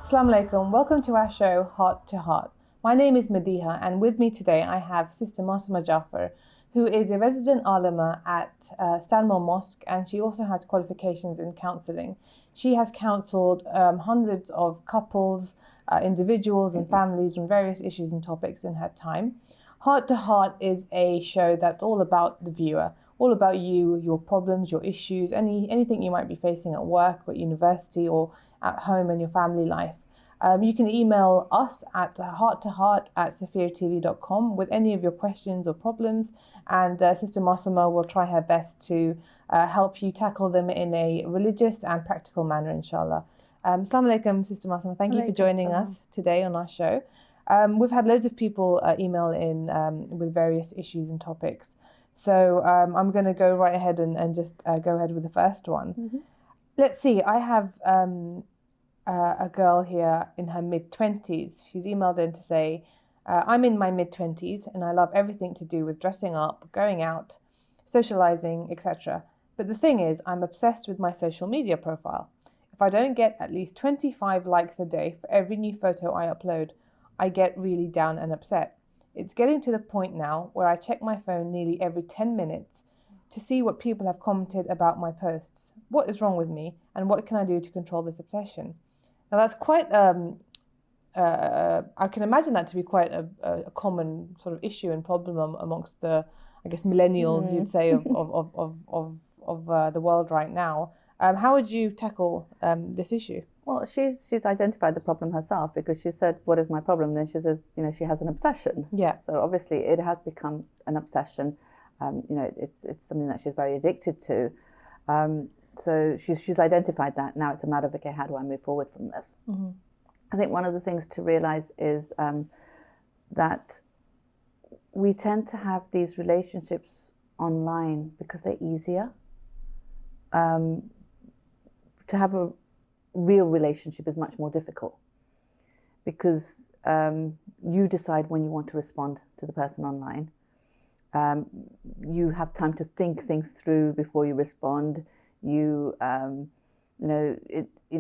Assalamu alaikum. Welcome to our show, Heart to Heart. My name is Madiha, and with me today I have Sister Masuma Jaffer, who is a resident alama at Stanmore Mosque, and she also has qualifications in counselling. She has counselled hundreds of couples, individuals and families on various issues and topics in her time. Heart to Heart is a show that's all about the viewer, all about you, your problems, your issues, anything you might be facing at work or at university or at home in your family life. You can email us at hearttoheart@safirtv.com with any of your questions or problems, and Sister Masuma will try her best to help you tackle them in a religious and practical manner, inshallah. Assalamu alaikum, Sister Masuma. Thank you for joining us today on our show. We've had loads of people email in with various issues and topics. So I'm going to go right ahead and just go ahead with the first one. Mm-hmm. Let's see, I have a girl here in her mid-20s. She's emailed in to say, I'm in my mid-20s and I love everything to do with dressing up, going out, socializing, etc. But the thing is, I'm obsessed with my social media profile. If I don't get at least 25 likes a day for every new photo I upload, I get really down and upset. It's getting to the point now where I check my phone nearly every 10 minutes to see what people have commented about my posts. What is wrong with me, and what can I do to control this obsession? Now that's quite, I can imagine that to be quite a common sort of issue and problem amongst the, I guess, millennials, you'd say, of the world right now. How would you tackle this issue? Well, she's identified the problem herself, because she said, what is my problem? Then she says, she has an obsession. Yeah. So obviously it has become an obsession. It's something that she's very addicted to. So she's identified that. Now it's a matter of, okay, how do I move forward from this? Mm-hmm. I think one of the things to realize is that we tend to have these relationships online because they're easier. To have a real relationship is much more difficult, because you decide when you want to respond to the person online. You have time to think things through before you respond.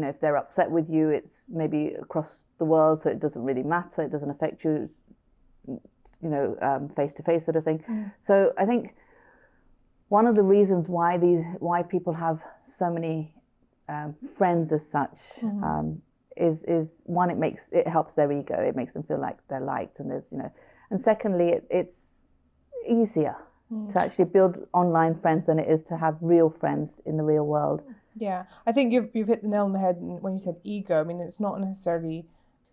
If they're upset with you, it's maybe across the world, so it doesn't really matter. It doesn't affect you, face to face sort of thing. Mm. So I think one of the reasons why people have so many friends as such, mm-hmm. is one, it helps their ego. It makes them feel like they're liked, and and secondly, it's easier to actually build online friends than it is to have real friends in the real world. Yeah, I think you've hit the nail on the head when you said ego. I mean, it's not necessarily.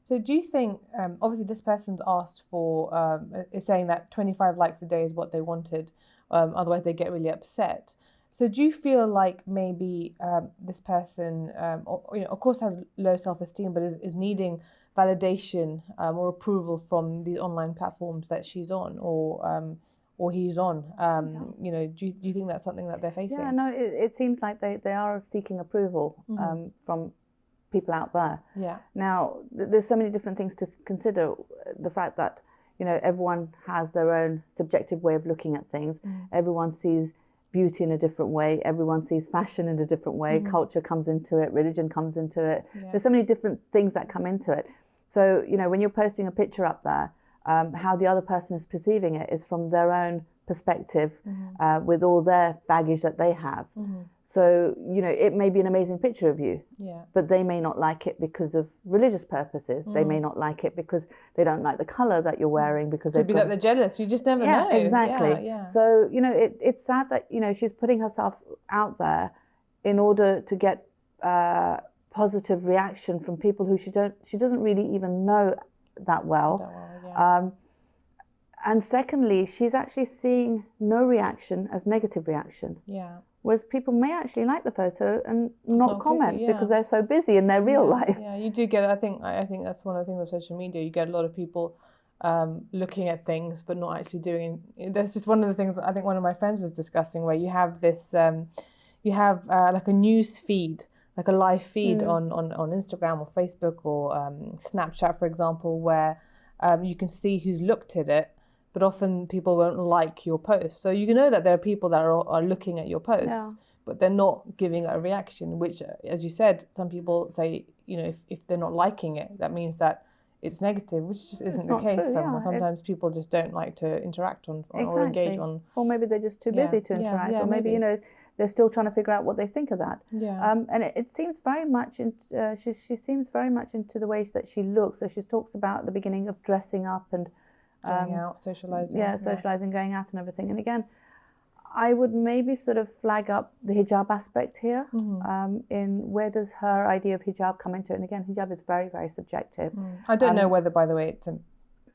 So do you think, obviously this person's asked for, is saying that 25 likes a day is what they wanted, otherwise they get really upset. So do you feel like maybe this person, of course has low self-esteem, but is needing validation or approval from the online platforms that she's on or he's on? Do you think that's something that they're facing? Yeah, no, it seems like they are seeking approval, mm-hmm. From people out there. Yeah. Now, there's so many different things to consider. The fact that, everyone has their own subjective way of looking at things. Mm. Everyone sees beauty in a different way. Everyone sees fashion in a different way. Mm-hmm. Culture comes into it. Religion comes into it. Yeah. There's so many different things that come into it. So, when you're posting a picture up there, how the other person is perceiving it is from their own perspective, mm-hmm. With all their baggage that they have. Mm-hmm. So, it may be an amazing picture of you, yeah. but they may not like it because of religious purposes. Mm-hmm. They may not like it because they don't like the colour that you're wearing, because could be that they're jealous. You just never know. Exactly. Yeah. So, it's sad that, she's putting herself out there in order to get positive reaction from people who she doesn't really even know that well. Yeah. And secondly, she's actually seeing no reaction as negative reaction. Yeah. Whereas people may actually like the photo and not comment, because they're so busy in their real life. Yeah, you do get. I think that's one of the things with social media. You get a lot of people looking at things but not actually doing. That's just one of the things I think one of my friends was discussing, where you have this, like a news feed, like a live feed on Instagram or Facebook or Snapchat, for example, where you can see who's looked at it. but often people won't like your post. So you know that there are people that are looking at your posts, Yeah. but they're not giving it a reaction, which, as you said, some people say, if they're not liking it, that means that it's negative, which just isn't the case. True, Sometimes people just don't like to interact on exactly. or engage on. Or maybe they're just too busy to interact, or maybe they're still trying to figure out what they think of that. Yeah. And it seems very much, she seems very much into the ways that she looks. So she talks about the beginning of dressing up and going out, socializing. Yeah, socializing, going out and everything. And again, I would maybe sort of flag up the hijab aspect here. In where does her idea of hijab come into it? And again, hijab is very, very subjective. I don't know whether, by the way, it's a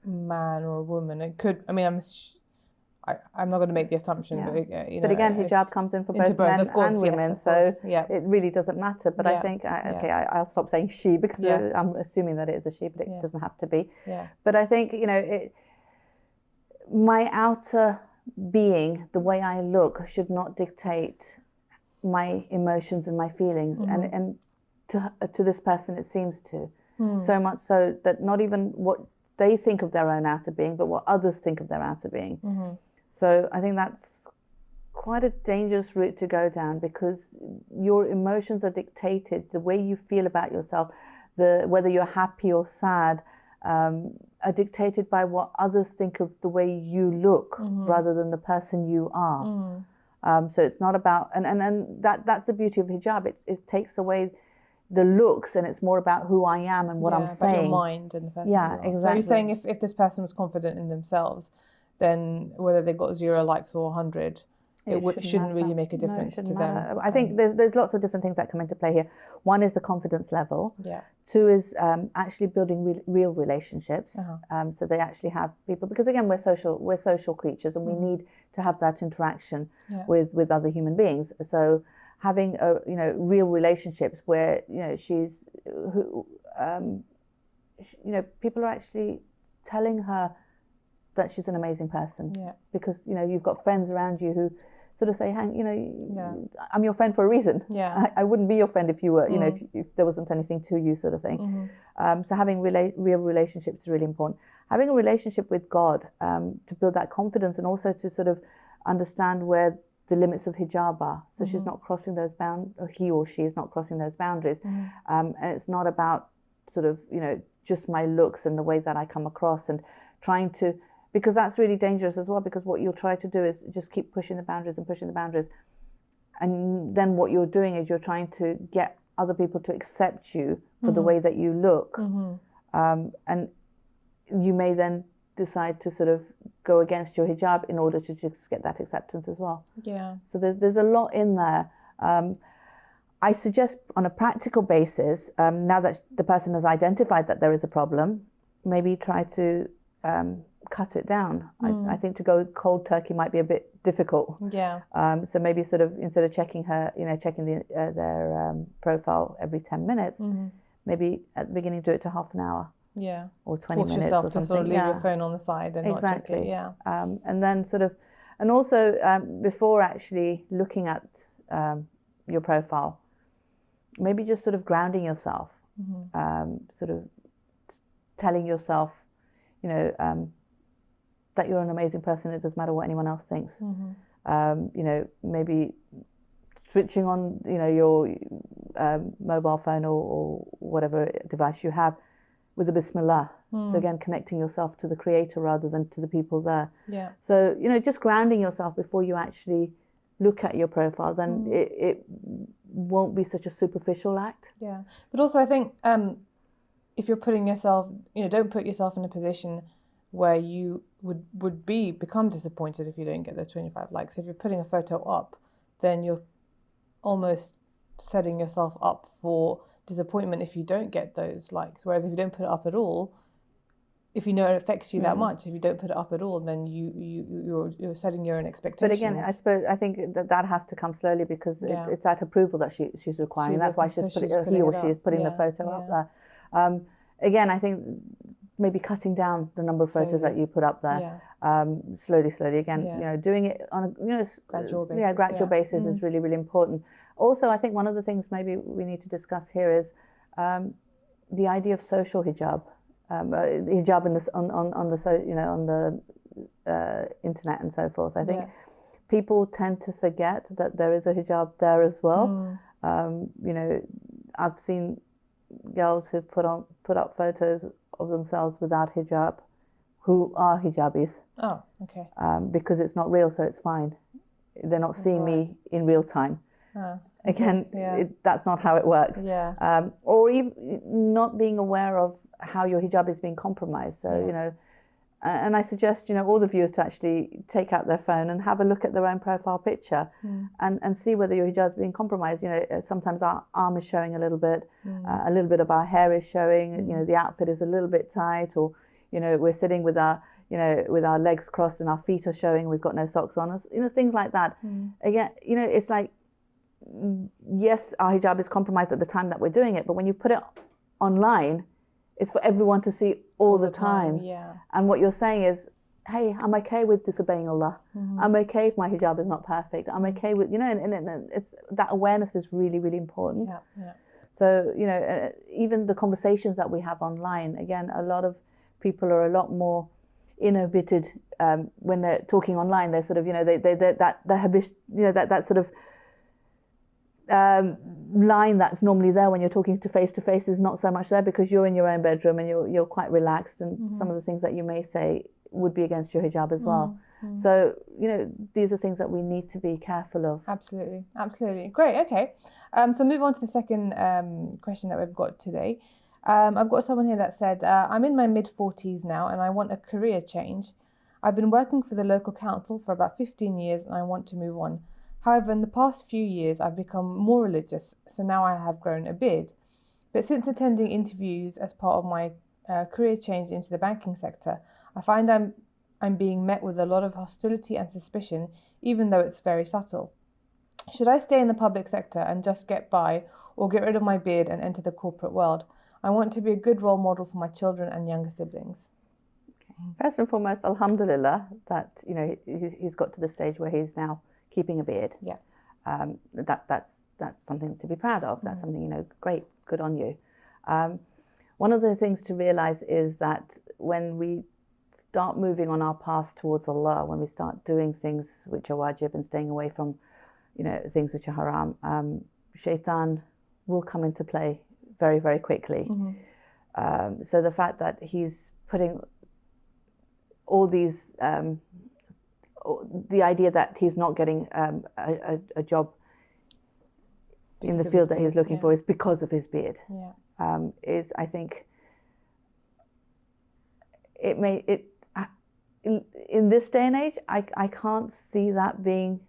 man or a woman. It could. I mean, I'm not going to make the assumption, but but again, hijab comes in for both men and women, so it really doesn't matter. But I think I'll stop saying she, because I'm assuming that it is a she, but it doesn't have to be. But I think my outer being, the way I look, should not dictate my emotions and my feelings. And to this person, it seems to. So much so that not even what they think of their own outer being, but what others think of their outer being. So I think that's quite a dangerous route to go down, because your emotions are dictated, the way you feel about yourself, whether you're happy or sad, are dictated by what others think of the way you look, rather than the person you are. So it's not about, and that's the beauty of hijab. It takes away the looks, and it's more about who I am and what I'm saying. About your mind and the person. Yeah, exactly. So you're saying if this person was confident in themselves, then whether they got 0 likes or 100, it shouldn't really make a difference to them. I think there's lots of different things that come into play here. One is the confidence level. Yeah. 2 is actually building real relationships. So they actually have people, because again, we're social creatures, and we need to have that interaction with other human beings. So having real relationships where people are actually telling her that she's an amazing person, because you've got friends around you who sort of say, I'm your friend for a reason. I wouldn't be your friend if you were, if there wasn't anything to you, sort of thing. So having real relationships is really important. Having a relationship with God, to build that confidence, and also to sort of understand where the limits of hijab are. So she's not crossing those boundaries, or he or she is not crossing those boundaries. And it's not about sort of, just my looks and the way that I come across, and trying to, because that's really dangerous as well, because what you'll try to do is just keep pushing the boundaries and pushing the boundaries. And then what you're doing is you're trying to get other people to accept you for the way that you look. And you may then decide to sort of go against your hijab in order to just get that acceptance as well. So there's a lot in there. I suggest, on a practical basis, now that the person has identified that there is a problem, maybe try to cut it down. I think to go cold turkey might be a bit difficult. So maybe sort of, instead of checking their profile every 10 minutes, maybe at the beginning do it to half an hour. Or 20 minutes yourself or something. To sort of leave your phone on the side and not check it. And then sort of, and also before actually looking at your profile, maybe just sort of grounding yourself, sort of telling yourself, that you're an amazing person. It doesn't matter what anyone else thinks. Maybe switching on, your mobile phone or whatever device you have with a Bismillah. So again, connecting yourself to the Creator rather than to the people there. So, just grounding yourself before you actually look at your profile, then it won't be such a superficial act. But also I think if you're putting yourself, don't put yourself in a position where you would become disappointed if you don't get those 25 likes. If you're putting a photo up, then you're almost setting yourself up for disappointment if you don't get those likes. Whereas if you don't put it up at all, if it affects you that much, if you don't put it up at all, then you're setting your own expectations. But again, I think that has to come slowly, because it's that approval that she's requiring. That's why he or she is putting the photo up there. Again, I think maybe cutting down the number of photos that you put up there, slowly. Again, doing it on a gradual basis. Gradual basis is really, really important. Also, I think one of the things maybe we need to discuss here is the idea of social hijab. Hijab on the internet and so forth. I think people tend to forget that there is a hijab there as well. You know, I've seen girls who've put up photos of themselves without hijab, who are hijabis. Oh, okay. Because it's not real, so it's fine. They're not seeing me in real time. Again, that's not how it works. Or even not being aware of how your hijab is being compromised. So, you know, and I suggest, you know, all the viewers to actually take out their phone and have a look at their own profile picture and see whether your hijab is being compromised. You know, sometimes our arm is showing a little bit of our hair is showing, you know, the outfit is a little bit tight, or, you know, we're sitting with our, you know, with our legs crossed and our feet are showing, we've got no socks on, you know, things like that. Again, you know, it's like, yes, our hijab is compromised at the time that we're doing it, but when you put it online, it's for everyone to see all the time. And what you're saying is, hey, I'm okay with disobeying Allah. I'm okay if my hijab is not perfect. I'm okay with, you know, and it's that awareness is really, really important. So, you know, even the conversations that we have online, again, a lot of people are a lot more inhibited when they're talking online. They're sort of, you know, that sort of line that's normally there when you're talking to face is not so much there, because you're in your own bedroom and you're quite relaxed, and some of the things that you may say would be against your hijab as well. So, you know, these are things that we need to be careful of. Absolutely. Great. Okay. So move on to the second question that we've got today. I've got someone here that said, I'm in my mid-40s now and I want a career change. I've been working for the local council for about 15 years and I want to move on. However, in the past few years, I've become more religious, so now I have grown a beard. But since attending interviews as part of my career change into the banking sector, I find I'm being met with a lot of hostility and suspicion, even though it's very subtle. Should I stay in the public sector and just get by, or get rid of my beard and enter the corporate world? I want to be a good role model for my children and younger siblings. First and foremost, alhamdulillah, that, you know, he's got to the stage where he's now keeping a beard. That's something to be proud of. That's something, you know, great, good on you. One of the things to realize is that when we start moving on our path towards Allah, when we start doing things which are wajib and staying away from, you know, things which are haram, shaitan will come into play very, very quickly. So the fact that he's putting all these the idea that he's not getting a job in the field that he's looking for is because of his beard. Is, I think, in this day and age, I can't see that being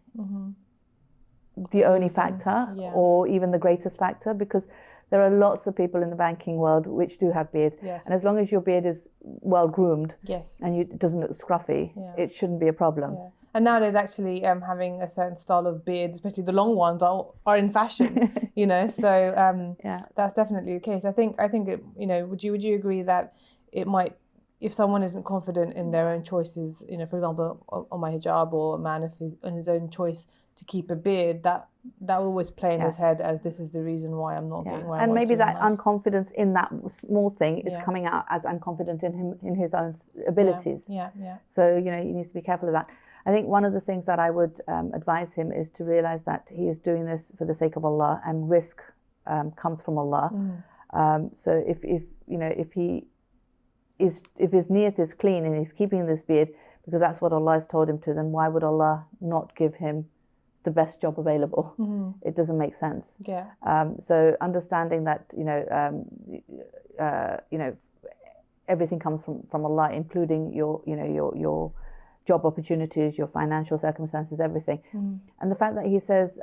the only factor or even the greatest factor, because there are lots of people in the banking world which do have beards, and as long as your beard is well groomed and it doesn't look scruffy, it shouldn't be a problem. And nowadays, actually, having a certain style of beard, especially the long ones, are in fashion. You know, so that's definitely the case. I think it, you know, would you agree that it might, if someone isn't confident in their own choices, you know, for example, on my hijab, or a man if he's on his own choice to keep a beard, that will always play in his head as this is the reason why I'm not getting where I want to. And maybe that unconfidence in that small thing is coming out as unconfident in his own abilities. So, you know, he needs to be careful of that. I think one of the things that I would advise him is to realize that he is doing this for the sake of Allah, and risk comes from Allah. So if you know, if his niyat is clean and he's keeping this beard because that's what Allah has told him to, then why would Allah not give him the best job available? It doesn't make sense. So understanding that, you know, everything comes from Allah, including your job opportunities, your financial circumstances, everything. And the fact that he says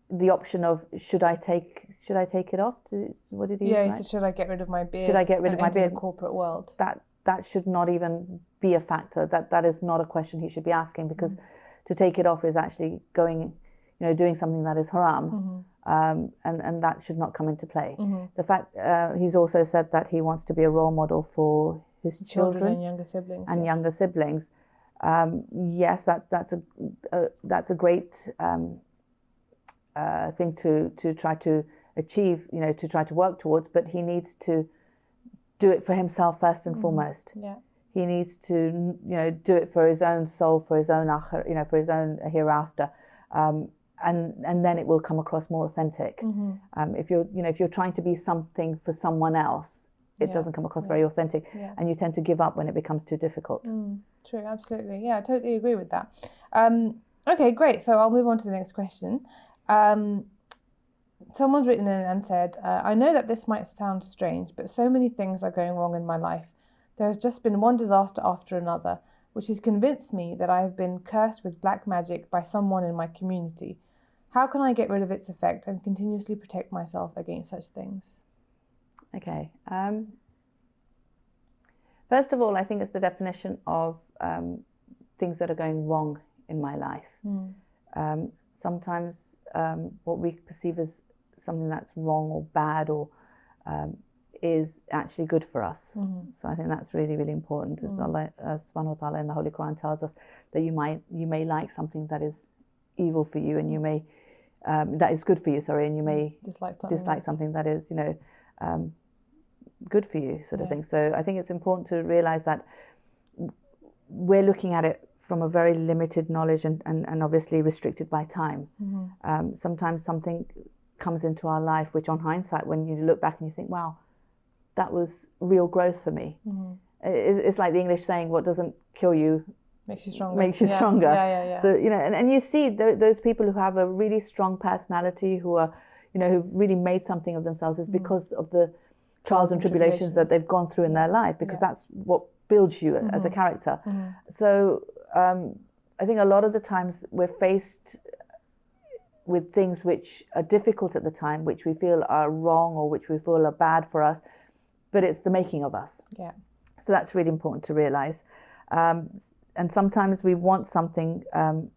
the option of should I take it off? What did he? He said, should I get rid of my beard? Should I get rid of my beard? The corporate world. That should not even be a factor. That is not a question he should be asking, because to take it off is actually going, you know, doing something that is haram, and that should not come into play. The fact he's also said that he wants to be a role model for his children and younger siblings. Younger siblings. Yes, that's a great thing to try to achieve, you know, to try to work towards, but he needs to do it for himself first and foremost. He needs to, do it for his own soul, for his own, for his own hereafter, and then it will come across more authentic. If you're trying to be something for someone else, it doesn't come across very authentic, and you tend to give up when it becomes too difficult. True, absolutely. Yeah, I totally agree with that. Okay, great. So I'll move on to the next question. Someone's written in and said, I know that this might sound strange, but so many things are going wrong in my life. There has just been one disaster after another, which has convinced me that I have been cursed with black magic by someone in my community. How can I get rid of its effect and continuously protect myself against such things? Okay. First of all, I think it's the definition of things that are going wrong in my life. Sometimes what we perceive as something that's wrong or bad or is actually good for us. So I think that's really, really important. Allah subhanahu wa ta'ala in the Holy Quran tells us that you may like something that is evil for you, and you may that is good for you, and you may dislike something that is good for you, sort of thing. So I think it's important to realize that we're looking at it from a very limited knowledge and obviously restricted by time. Sometimes something comes into our life which, on hindsight, when you look back and you think, wow, that was real growth for me. It's like the English saying, what doesn't kill you makes you stronger. Yeah. So and you see those people who have a really strong personality, who are who've really made something of themselves, is because of the trials and tribulations that they've gone through in their life, because that's what builds you as a character. So I think a lot of the times we're faced with things which are difficult at the time, which we feel are wrong or which we feel are bad for us, but it's the making of us. So that's really important to realize. And sometimes we want something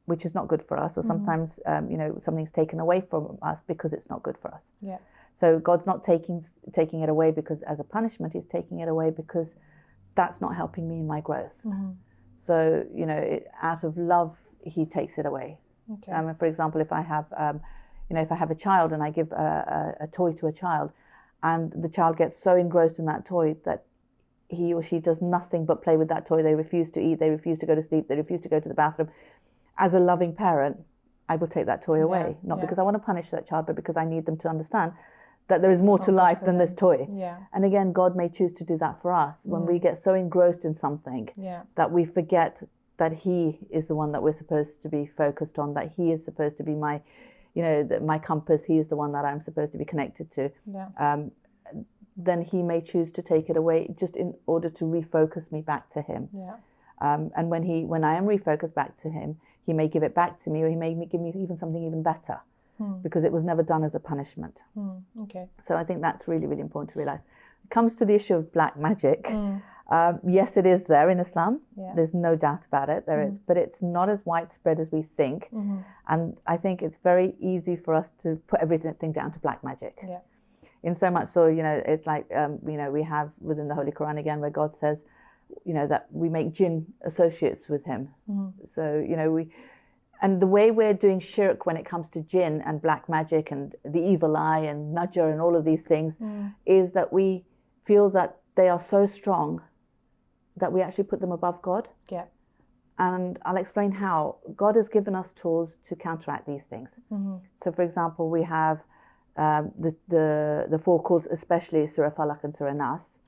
which is not good for us, or sometimes something's taken away from us because it's not good for us. So God's not taking it away because as a punishment. He's taking it away because that's not helping me in my growth. So out of love, He takes it away. For example, if I have a child and I give a toy to a child, and the child gets so engrossed in that toy that he or she does nothing but play with that toy. They refuse to eat, they refuse to go to sleep, they refuse to go to the bathroom. As a loving parent, I will take that toy away, not because I want to punish that child, but because I need them to understand that there is more to life than this toy. And again, God may choose to do that for us when we get so engrossed in something that we forget that He is the one that we're supposed to be focused on, that He is supposed to be my compass. He is the one that I'm supposed to be connected to. Then He may choose to take it away just in order to refocus me back to Him. And when I am refocused back to Him, He may give it back to me, or He may give me even something even better, because it was never done as a punishment. So I think that's really, really important to realize. It comes to the issue of black magic. Yes, it is there in Islam. There's no doubt about it. There is, but it's not as widespread as we think. And I think it's very easy for us to put everything down to black magic. In so much so, it's like, we have within the Holy Quran again, where God says, that we make jinn associates with Him. So, and the way we're doing shirk when it comes to jinn and black magic and the evil eye and najr and all of these things is that we feel that they are so strong that we actually put them above God. And I'll explain how. God has given us tools to counteract these things. So, for example, we have the four calls, especially Surah Falaq and Surah Nas,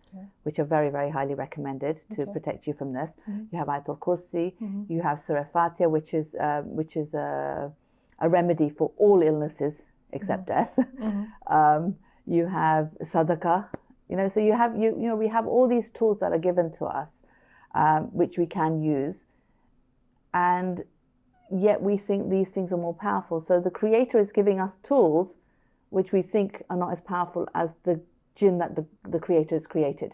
which are very, very highly recommended to protect you from this. You have Ayatul Kursi. You have Surah Fatiha, which is a remedy for all illnesses except death. You have Sadaqah. So you have we have all these tools that are given to us, which we can use, and yet we think these things are more powerful. So the Creator is giving us tools which we think are not as powerful as the jinn that the Creator has created.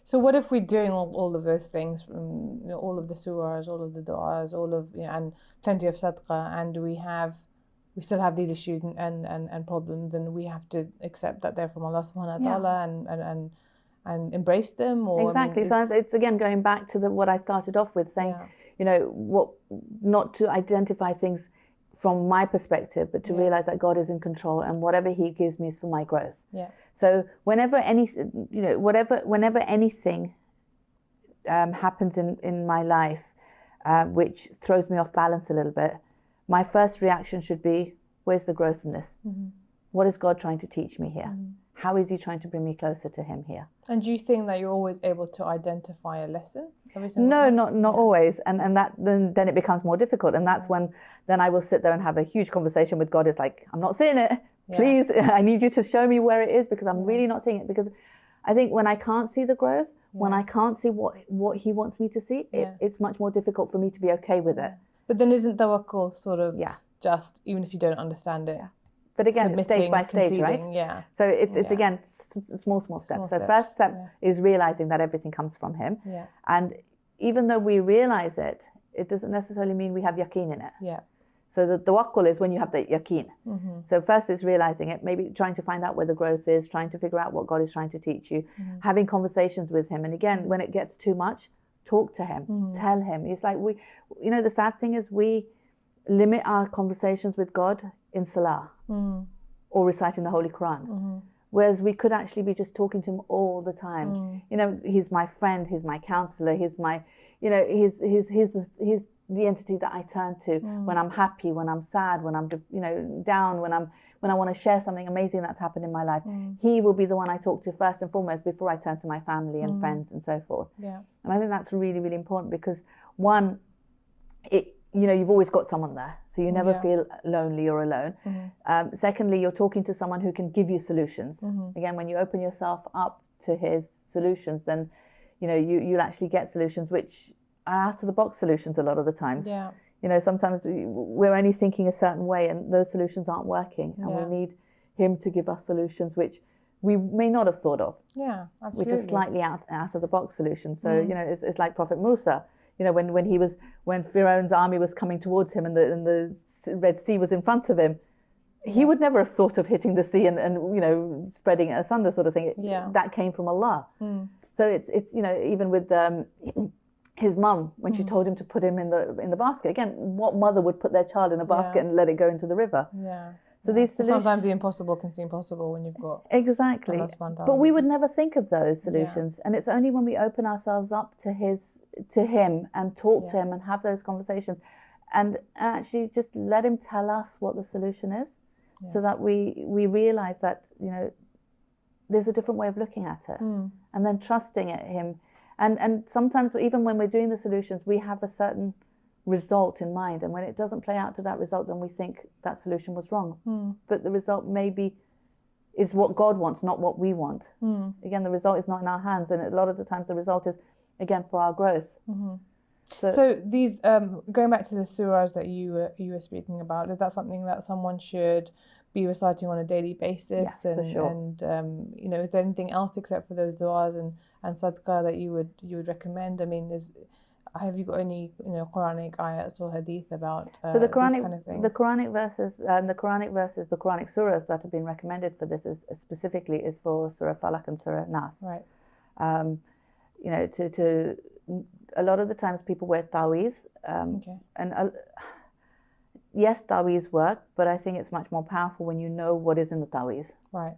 So what if we're doing all of those things, from all of the surahs, all of the du'as, all of and plenty of sadaqah, and we still have these issues and problems, and we have to accept that they're from Allah subhanahu wa ta'ala and embrace them? Or exactly. So it's again going back to what I started off with, saying not to identify things from my perspective, but to realize that God is in control, and whatever He gives me is for my growth. So whenever anything happens in my life, which throws me off balance a little bit, my first reaction should be, where's the growth in this? What is God trying to teach me here? How is he trying to bring me closer to him here? And do you think that you're always able to identify a lesson every single No, time? not always. And that then it becomes more difficult. And that's when then I will sit there and have a huge conversation with God. It's like, I'm not seeing it. Please, I need you to show me where it is, because I'm really not seeing it. Because I think when I can't see the growth, when I can't see what he wants me to see, it's much more difficult for me to be okay with it. But then isn't tawakkul sort of just, even if you don't understand it? But again, it's stage by stage, right? Yeah. So it's again, small steps. So first step is realizing that everything comes from him. Yeah. And even though we realize it, it doesn't necessarily mean we have yaqeen in it. Yeah. So the tawakkul is when you have the yaqeen. So first is realizing it, maybe trying to find out where the growth is, trying to figure out what God is trying to teach you, having conversations with him. And again, when it gets too much, talk to him, tell him. It's like the sad thing is we limit our conversations with God in salah or reciting the Holy Quran. Whereas we could actually be just talking to him all the time. He's my friend, he's my counselor, he's my, he's the entity that I turn to when I'm happy, when I'm sad, when I'm, down, when I want to share something amazing that's happened in my life. He will be the one I talk to first and foremost before I turn to my family and friends and so forth. Yeah. And I think that's really, really important, because one, you've always got someone there, so you never feel lonely or alone. Secondly, you're talking to someone who can give you solutions. Again, when you open yourself up to his solutions, then you'll actually get solutions which are out of the box solutions a lot of the times. Yeah. Sometimes we're only thinking a certain way and those solutions aren't working, and we need him to give us solutions which we may not have thought of. Yeah, absolutely. Which are slightly out of the box solutions. So it's like Prophet Musa. When Pharaoh's army was coming towards him and the Red Sea was in front of him, he would never have thought of hitting the sea and spreading it asunder, sort of thing. That came from Allah. So it's even with his mum, when she told him to put him in the basket. Again, what mother would put their child in a basket and let it go into the river? Yeah. So these solutions, sometimes the impossible can seem possible when you've got exactly. But we would never think of those solutions, and it's only when we open ourselves up to him and talk to him and have those conversations, and actually just let him tell us what the solution is, so that we realize that there's a different way of looking at it, and then trusting him. And sometimes even when we're doing the solutions, we have a certain result in mind, and when it doesn't play out to that result, then we think that solution was wrong. But the result maybe is what God wants, not what we want. Again, the result is not in our hands, and a lot of the times the result is, again, for our growth. So these going back to the surahs that you were speaking about, is that something that someone should be reciting on a daily basis? Yes, for sure. And is there anything else except for those du'as and sadaqah that you would recommend? I mean, have you got any Quranic ayats or hadith about so the Quranic, this kind of thing? The Quranic verses, the Quranic surahs that have been recommended for this specifically is for Surah Falaq and Surah Nas. Right. To a lot of the times people wear taweez, and yes, taweez work, but I think it's much more powerful when you know what is in the taweez. Right.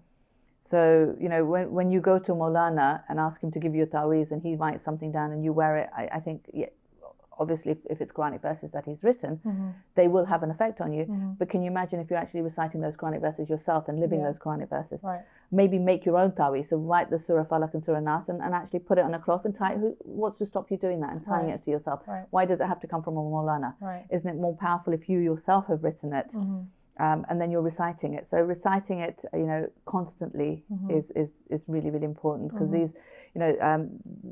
So when you go to Maulana and ask him to give you a taweez and he writes something down and you wear it, I think obviously if it's Quranic verses that he's written, they will have an effect on you. But can you imagine if you're actually reciting those Quranic verses yourself and living those Quranic verses? Right. Maybe make your own taweez. So write the Surah Falaq and Surah Nas and actually put it on a cloth and tie it. What's to stop you doing that and tying it to yourself? Right. Why does it have to come from a Maulana? Right. Isn't it more powerful if you yourself have written it? And then you're reciting it. So reciting it, constantly is really, really important, because these,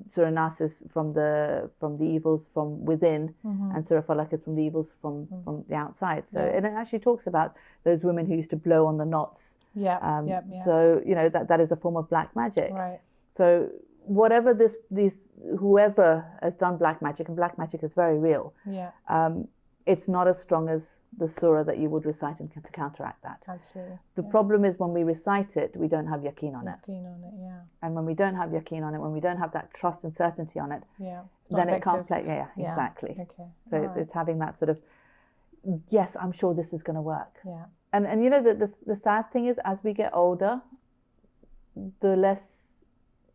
Surah Nas is from the evils from within, and Surah Falaq is from the evils from the outside. So and it actually talks about those women who used to blow on the knots. So that is a form of black magic. Right. So whatever whoever has done black magic, and black magic is very real. Yeah. It's not as strong as the surah that you would recite to counteract that. Absolutely. The problem is when we recite it, we don't have yaqeen on it. Yaqeen on it, yeah. And when we don't have yaqeen on it, when we don't have that trust and certainty on it, it then it can't play. Yeah, exactly. Okay. So it's having that sort of, yes, I'm sure this is going to work. Yeah. And the sad thing is, as we get older, the less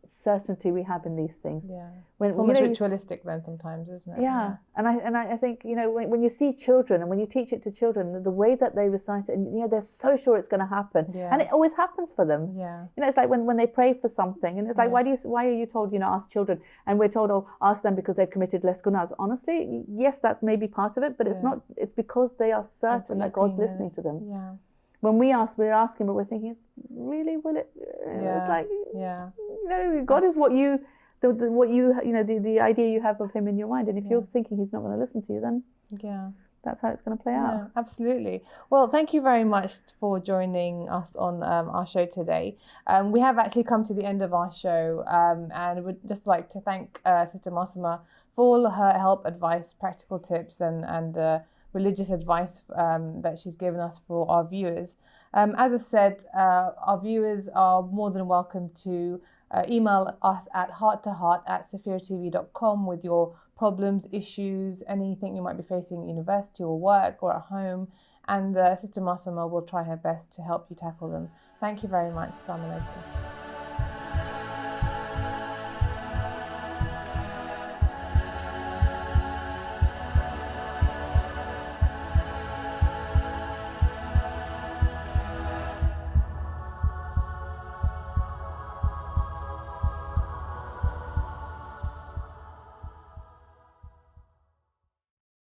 certainty we have in these things. Yeah. When, It's almost ritualistic then sometimes, isn't it? Yeah. And I think, you know, when you see children and when you teach it to children, the way that they recite it, and, you know, they're so sure it's going to happen. Yeah. And it always happens for them. Yeah. You know, it's like when they pray for something, and it's like, Yeah. why are you told, you know, ask children? And we're told, oh, ask them because they've committed less gunas. Honestly, yes, that's maybe part of it, but it's not, it's because they are certain that God's listening to them. Yeah. When we're asking, but we're thinking, really, will it? It's like, you know, God is what you, the idea you have of him in your mind. And if you're thinking he's not going to listen to you, then that's how it's going to play out. Yeah, absolutely. Well, thank you very much for joining us on our show today. We have actually come to the end of our show, and we'd just like to thank Sister Massuma for all her help, advice, practical tips, and religious advice that she's given us for our viewers. As I said, our viewers are more than welcome to email us at hearttoheart@sophiatv.com with your problems, issues, anything you might be facing at university or work or at home, and Sister Massuma will try her best to help you tackle them. Thank you very much. Assalamu alaikum.